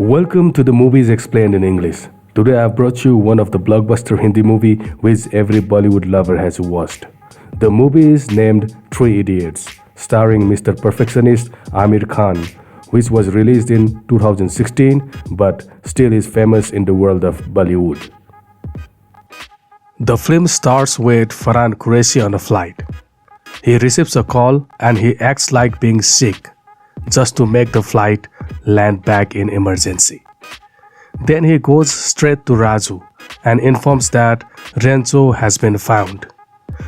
Welcome to the Movies Explained in English. Today I have brought you one of the blockbuster Hindi movie which every Bollywood lover has watched. The movie is named Three Idiots, starring Mr. Perfectionist Amir Khan, which was released in 2016 but still is famous in the world of Bollywood. The film starts with Farhan Qureshi on a flight. He receives a call and he acts like being sick just to make the flight land back in emergency. Then he goes straight to Raju and informs that Renzo has been found.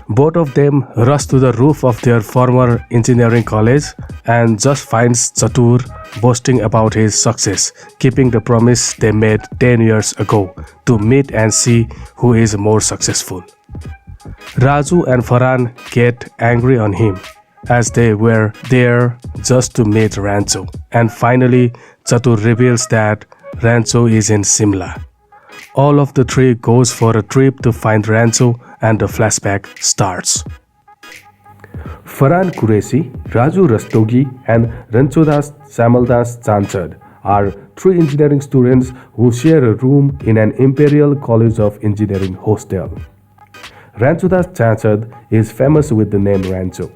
Both of them rush to the roof of their former engineering college and just finds Chatur boasting about his success, keeping the promise they made 10 years ago to meet and see who is more successful. Raju and Farhan get angry on him as they were there just to meet Rancho. And finally, Chatur reveals that Rancho is in Simla. All of the three goes for a trip to find Rancho and the flashback starts. Farhan Qureshi, Raju Rastogi and Ranchodas Samaldas Chanchad are three engineering students who share a room in an Imperial College of Engineering hostel. Ranchodas Chanchad is famous with the name Rancho.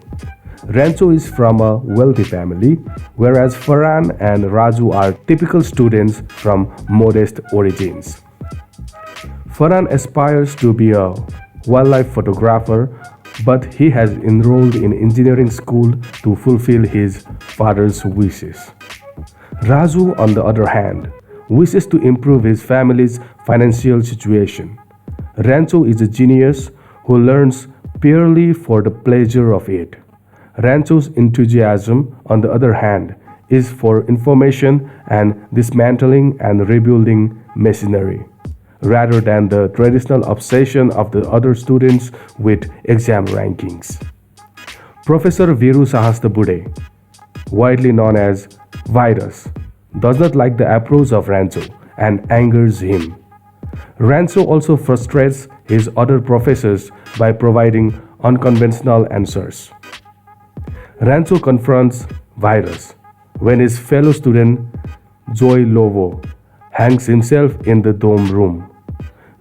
Rancho is from a wealthy family, whereas Farhan and Raju are typical students from modest origins. Farhan aspires to be a wildlife photographer, but he has enrolled in engineering school to fulfill his father's wishes. Raju, on the other hand, wishes to improve his family's financial situation. Rancho is a genius who learns purely for the pleasure of it. Rancho's enthusiasm, on the other hand, is for information and dismantling and rebuilding machinery, rather than the traditional obsession of the other students with exam rankings. Professor Viru Sahastabude, widely known as Virus, does not like the approach of Rancho and angers him. Rancho also frustrates his other professors by providing unconventional answers. Rancho confronts Virus when his fellow student Joy Lovo hangs himself in the dorm room.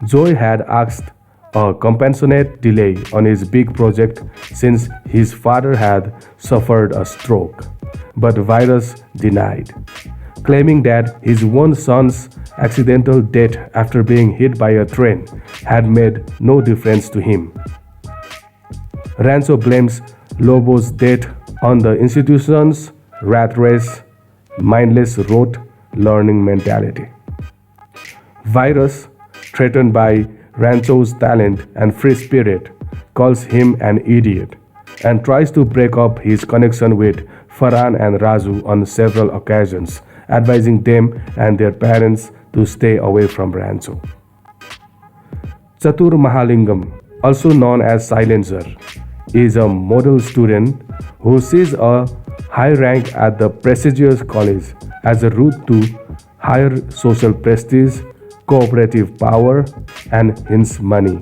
Joy had asked a compassionate delay on his big project since his father had suffered a stroke, but Virus denied, claiming that his one son's accidental death after being hit by a train had made no difference to him. Rancho blames Lobo's death on the institution's rat race, mindless rote learning mentality. Virus, threatened by Rancho's talent and free spirit, calls him an idiot and tries to break up his connection with Farhan and Raju on several occasions, advising them and their parents to stay away from Rancho. Chatur Mahalingam, also known as Silencer, is a model student who sees a high rank at the prestigious college as a route to higher social prestige, cooperative power, and hence money.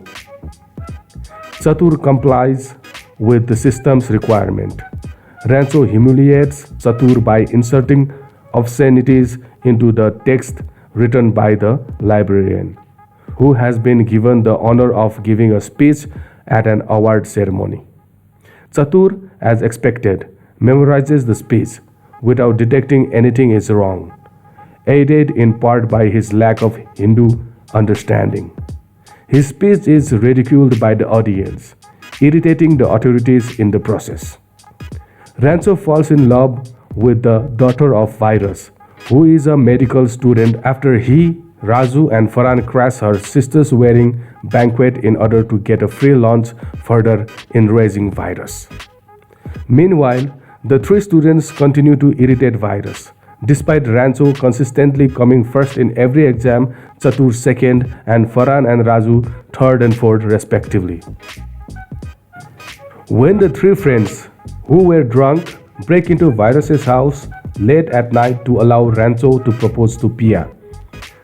Chatur complies with the system's requirement. Rancho humiliates Chatur by inserting obscenities into the text written by the librarian, who has been given the honor of giving a speech at an award ceremony. Chatur, as expected, memorizes the speech without detecting anything is wrong, aided in part by his lack of Hindu understanding. His speech is ridiculed by the audience, irritating the authorities in the process. Rancho falls in love with the daughter of Virus, who is a medical student after he, Raju and Farhan crash her sister's wedding banquet in order to get a free lunch, further enraging Virus. Meanwhile, the three students continue to irritate Virus, despite Rancho consistently coming first in every exam, Chatur second, and Farhan and Raju third and fourth respectively. When the three friends, who were drunk, break into Virus's house late at night to allow Rancho to propose to Pia,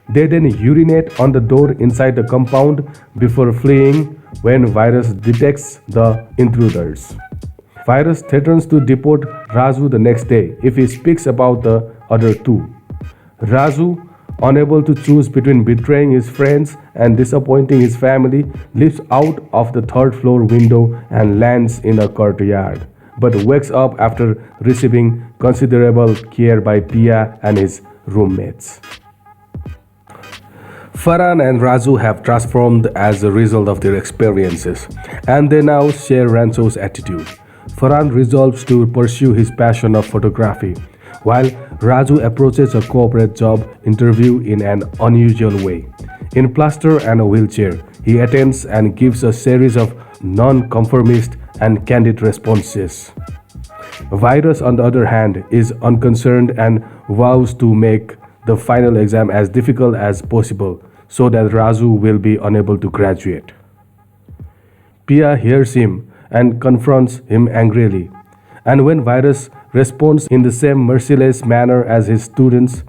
they then urinate on the door inside the compound before fleeing when Virus detects the intruders. Virus threatens to deport Raju the next day if he speaks about the other two. Raju, unable to choose between betraying his friends and disappointing his family, leaps out of the third floor window and lands in a courtyard, but wakes up after receiving considerable care by Pia and his roommates. Farhan and Raju have transformed as a result of their experiences, and they now share Rancho's attitude. Farhan resolves to pursue his passion of photography, while Raju approaches a corporate job interview in an unusual way. In plaster and a wheelchair, he attends and gives a series of non-conformist and candid responses. Virus, on the other hand, is unconcerned and vows to make the final exam as difficult as possible so that Raju will be unable to graduate. Pia hears him and confronts him angrily. And when Virus responds in the same merciless manner as his students,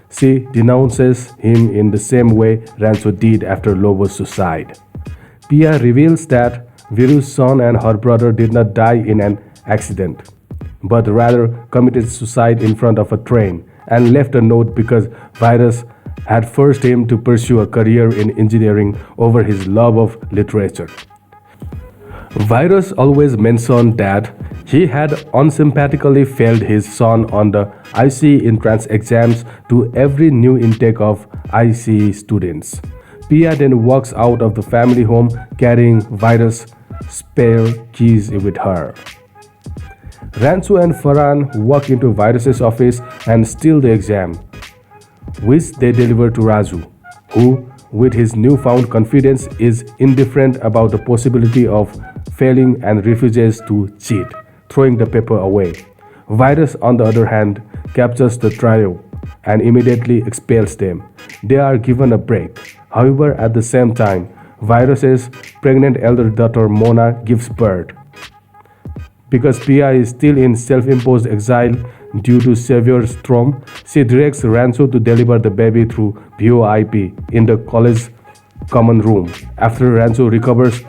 she denounces him in the same way Rancho did after Lobo's suicide. Pia reveals that Viru's son and her brother did not die in an accident, but rather committed suicide in front of a train and left a note because Virus had forced him to pursue a career in engineering over his love of literature. Virus always mentioned that he had unsympathetically failed his son on the ICE entrance exams to every new intake of ICE students. Pia then walks out of the family home carrying Virus' spare keys with her. Rancho and Farhan walk into Virus's office and steal the exam, which they deliver to Raju, who, with his newfound confidence, is indifferent about the possibility of failing and refuses to cheat, throwing the paper away. Virus, on the other hand, captures the trio and immediately expels them. They are given a break. However, at the same time, Virus's pregnant elder daughter Mona gives birth. Because Pia is still in self-imposed exile due to severe storm, she directs Rancho to deliver the baby through VoIP in the college common room. After Rancho recovers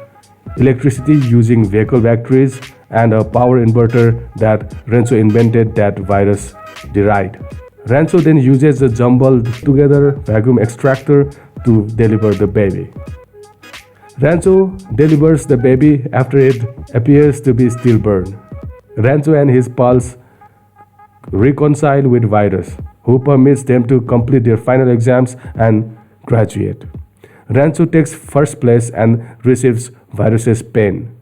electricity using vehicle batteries and a power inverter that Rancho invented that Virus derived. Rancho then uses a jumbled together vacuum extractor to deliver the baby. Rancho delivers the baby after it appears to be stillborn. Rancho and his pals reconcile with Virus, who permits them to complete their final exams and graduate. Rancho takes first place and receives Virus's pen,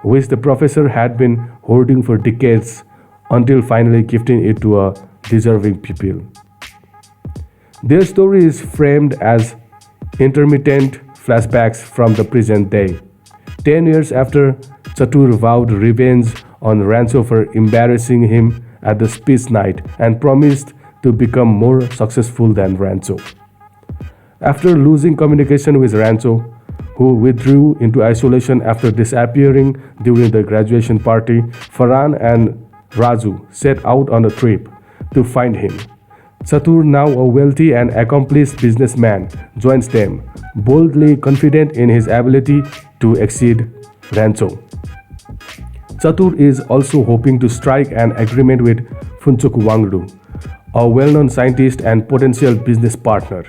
which the professor had been hoarding for decades until finally gifting it to a deserving pupil. Their story is framed as intermittent flashbacks from the present day. 10 years after Chatur vowed revenge on Rancho for embarrassing him at the speech night and promised to become more successful than Rancho. After losing communication with Rancho, who withdrew into isolation after disappearing during the graduation party, Farhan and Raju set out on a trip to find him. Chatur, now a wealthy and accomplished businessman, joins them, boldly confident in his ability to exceed Rancho. Chatur is also hoping to strike an agreement with Phunchok Wangdu, a well-known scientist and potential business partner.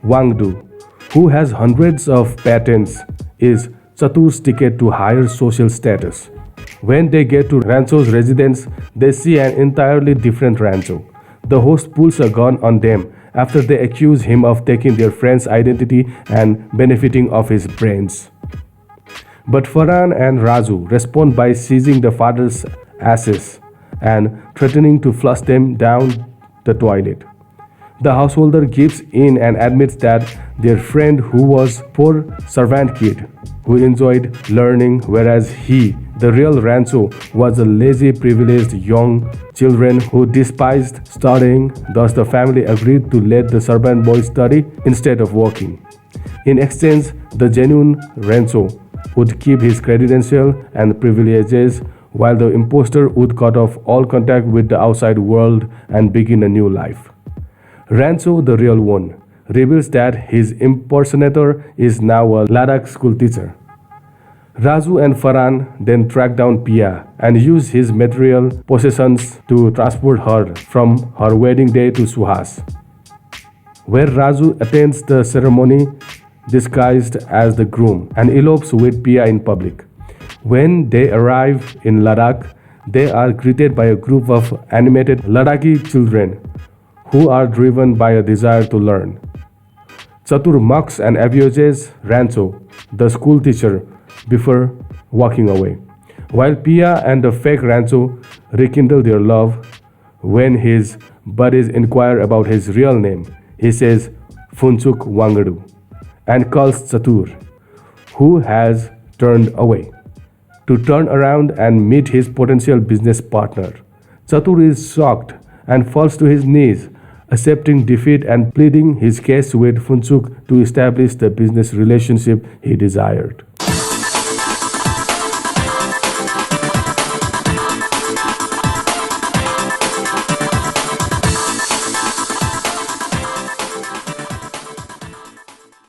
Wangdu, who has hundreds of patents, is Chatur's ticket to higher social status. When they get to Rancho's residence, they see an entirely different Rancho. The host pulls a gun on them after they accuse him of taking their friend's identity and benefiting off his brains. But Farhan and Raju respond by seizing the father's ashes and threatening to flush them down the toilet. The householder gives in and admits that their friend, who was poor servant kid who enjoyed learning, whereas he, the real Rancho, was a lazy privileged young children who despised studying. Thus the family agreed to let the servant boy study instead of working. In exchange, the genuine Rancho would keep his credential and privileges, while the impostor would cut off all contact with the outside world and begin a new life. Rancho, the real one, reveals that his impersonator is now a Ladakh school teacher. Raju and Farhan then track down Pia and use his material possessions to transport her from her wedding day to Suhas, where Raju attends the ceremony disguised as the groom and elopes with Pia in public. When they arrive in Ladakh, they are greeted by a group of animated Ladakhi children who are driven by a desire to learn. Chatur mocks and abuses Rancho, the school teacher, before walking away. While Pia and the fake Rancho rekindle their love, when his buddies inquire about his real name, he says Funchuk Wangadu and calls Chatur, who has turned away, to turn around and meet his potential business partner. Chatur is shocked and falls to his knees, accepting defeat and pleading his case with Funchuk to establish the business relationship he desired.